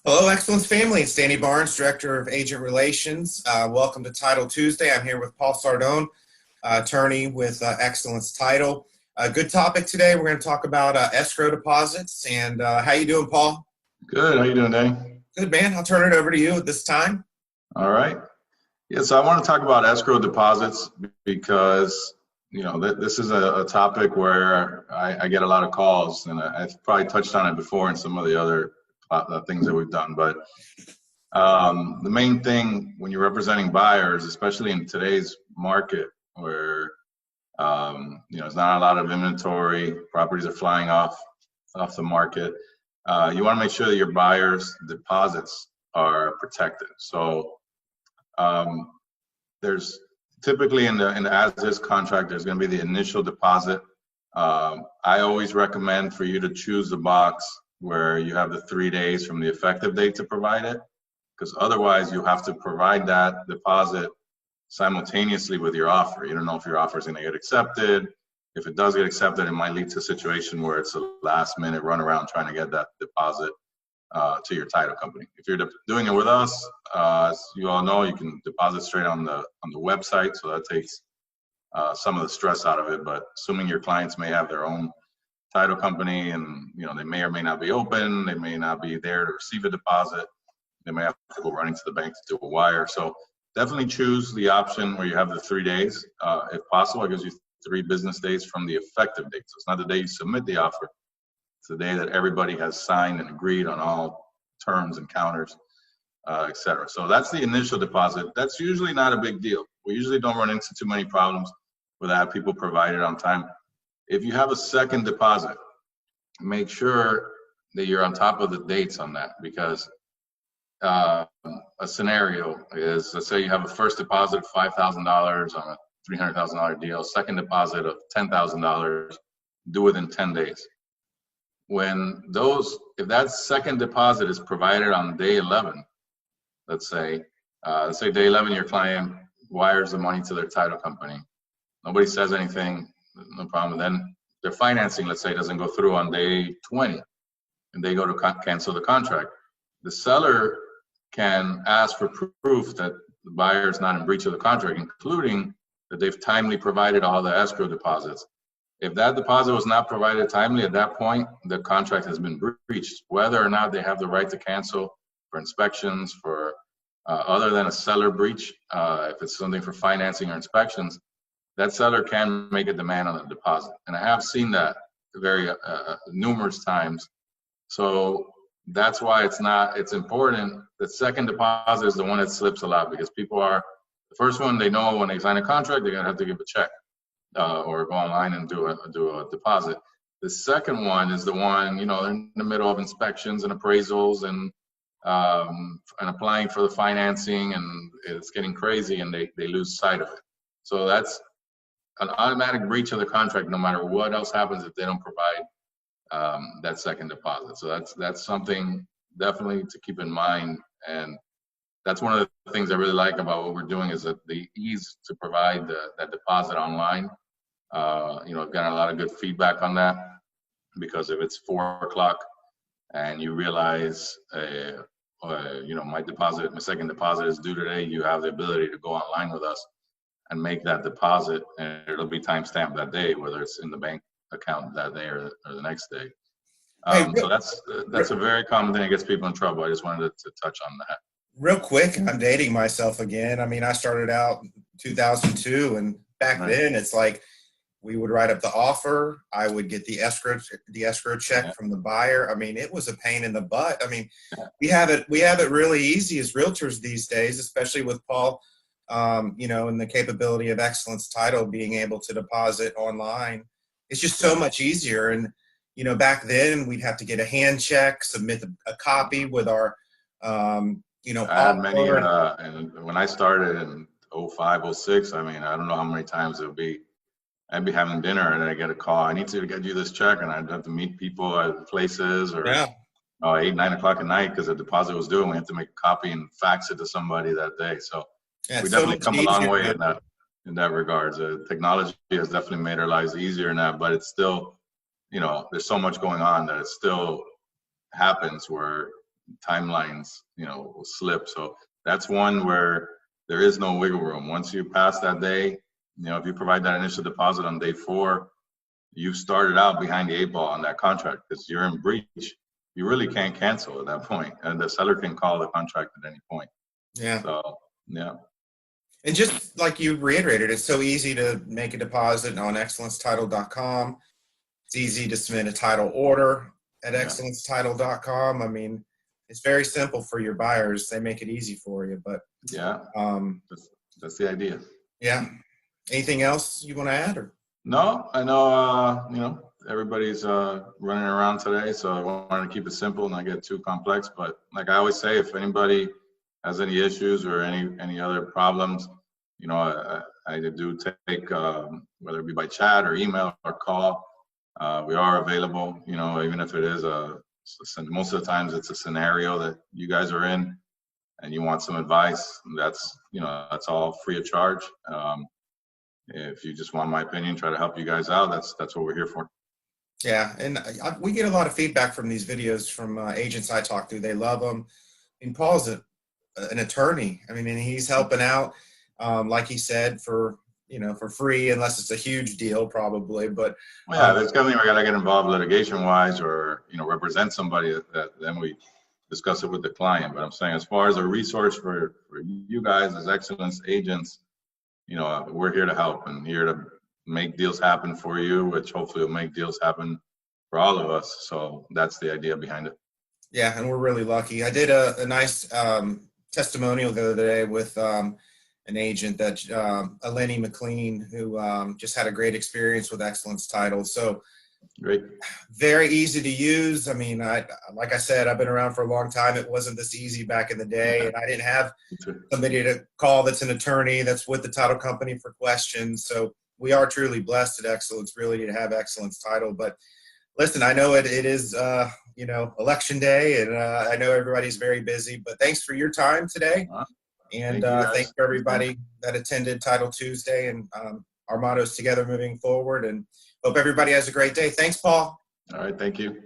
Hello, Excellence family. It's Danny Barnes, Director of Agent Relations. Welcome to Title Tuesday. I'm here with Paul Sardon, attorney with Excellence Title. Good topic today. We're going to talk about escrow deposits. And how you doing, Paul? Good. How you doing, Danny? Good, man. I'll turn it over to you at this time. All right. Yeah, so I want to talk about escrow deposits because, this is a topic where I get a lot of calls, and I've probably touched on it before in some of the other things that we've done. But the main thing when you're representing buyers, especially in today's market where, there's not a lot of inventory, properties are flying off the market, you want to make sure that your buyers' deposits are protected. So there's typically in the as-is contract, there's going to be the initial deposit. I always recommend for you to choose the box where you have the 3 days from the effective date to provide it, because otherwise you have to provide that deposit simultaneously with your offer. You don't know if your offer is going to get accepted. If it does get accepted, it might lead to a situation where it's a last-minute runaround trying to get that deposit to your title company. If you're doing it with us, as you all know, you can deposit straight on the website, so that takes some of the stress out of it. But assuming your clients may have their own title company, and they may or may not be open, they may not be there to receive a deposit, they may have to go running to the bank to do a wire. So definitely choose the option where you have the 3 days. If possible, it gives you 3 business days from the effective date. So it's not the day you submit the offer. It's the day that everybody has signed and agreed on all terms and counters, et cetera. So that's the initial deposit. That's usually not a big deal. We usually don't run into too many problems with that. People provide it on time. If you have a second deposit, make sure that you're on top of the dates on that, because a scenario is, let's say you have a first deposit of $5,000 on a $300,000 deal, second deposit of $10,000, due within 10 days. If that second deposit is provided on day 11, let's say day 11, your client wires the money to their title company. Nobody says anything, no problem. Then their financing, let's say, doesn't go through on day 20, and they go to cancel the contract. The seller can ask for proof that the buyer is not in breach of the contract, including that they've timely provided all the escrow deposits. If that deposit was not provided timely, at that point, the contract has been breached. Whether or not they have the right to cancel for inspections, for other than a seller breach, if it's something for financing or inspections, that seller can make a demand on a deposit. And I have seen that very numerous times. So that's why it's important. The second deposit is the one that slips a lot, because the first one, they know when they sign a contract, they're gonna have to give a check or go online and do a deposit. The second one is the one, they're in the middle of inspections and appraisals and applying for the financing, and it's getting crazy, and they lose sight of it. So that's an automatic breach of the contract, no matter what else happens if they don't provide that second deposit. So that's something definitely to keep in mind. And that's one of the things I really like about what we're doing, is that the ease to provide that deposit online. I've gotten a lot of good feedback on that, because if it's 4 o'clock and you realize, my second deposit is due today, you have the ability to go online with us and make that deposit, and it'll be timestamped that day, whether it's in the bank account that day or the next day. So that's a very common thing that gets people in trouble. I just wanted to touch on that. Real quick, I'm dating myself again. I mean, I started out in 2002, and back then it's like we would write up the offer. I would get the escrow check from the buyer. I mean, it was a pain in the butt. I mean, we have it really easy as realtors these days, especially with Paul, and the capability of Excellence Title being able to deposit online. It's just so much easier. And, back then we'd have to get a hand check, submit a copy with our, I had many, and when I started in 05, 06, I mean, I don't know how many times I'd be having dinner and I get a call, I need to get you this check, and I'd have to meet people at places, or 8, 9 o'clock at night, because the deposit was due, and we have to make a copy and fax it to somebody that day. So we definitely come a long way in that regards. Technology has definitely made our lives easier in that, but it's still, there's so much going on that it still happens where timelines, will slip. So that's one where there is no wiggle room. Once you pass that day, if you provide that initial deposit on day 4, you've started out behind the 8 ball on that contract because you're in breach. You really can't cancel at that point, and the seller can call the contract at any point. Yeah. So, yeah. And just like you reiterated, it's so easy to make a deposit on excellencetitle.com. It's easy to submit a title order at excellencetitle.com. I mean, it's very simple for your buyers. They make it easy for you, but yeah, that's the idea. Yeah. Anything else you want to add? Or? No, I know, everybody's running around today, so I wanted to keep it simple and not get too complex. But like I always say, if anybody has any issues or any other problems, I do take, whether it be by chat or email or call, we are available, even if it is most of the times it's a scenario that you guys are in and you want some advice. That's all free of charge. If you just want my opinion, try to help you guys out, that's what we're here for. Yeah, and we get a lot of feedback from these videos from agents I talk to. They love them. And Paul's an attorney. I mean, and he's helping out, like he said, for free, unless it's a huge deal, probably. But yeah, there's something we got to get involved litigation-wise, or represent somebody that then we discuss it with the client. But I'm saying, as far as a resource for you guys as excellence agents, we're here to help and here to make deals happen for you, which hopefully will make deals happen for all of us. So that's the idea behind it. Yeah, and we're really lucky. I did a nice testimonial the other day with an agent, that Eleni McLean, who just had a great experience with Excellence Title. So great. Very easy to use. I mean, like I said, I've been around for a long time. It wasn't this easy back in the day, and I didn't have somebody to call that's an attorney that's with the title company for questions. So we are truly blessed at Excellence, really, to have Excellence Title. But listen, I know it is election day, and I know everybody's very busy. But thanks for your time today, and thanks for everybody that attended Title Tuesday. And our motto is together moving forward. And hope everybody has a great day. Thanks, Paul. All right, thank you.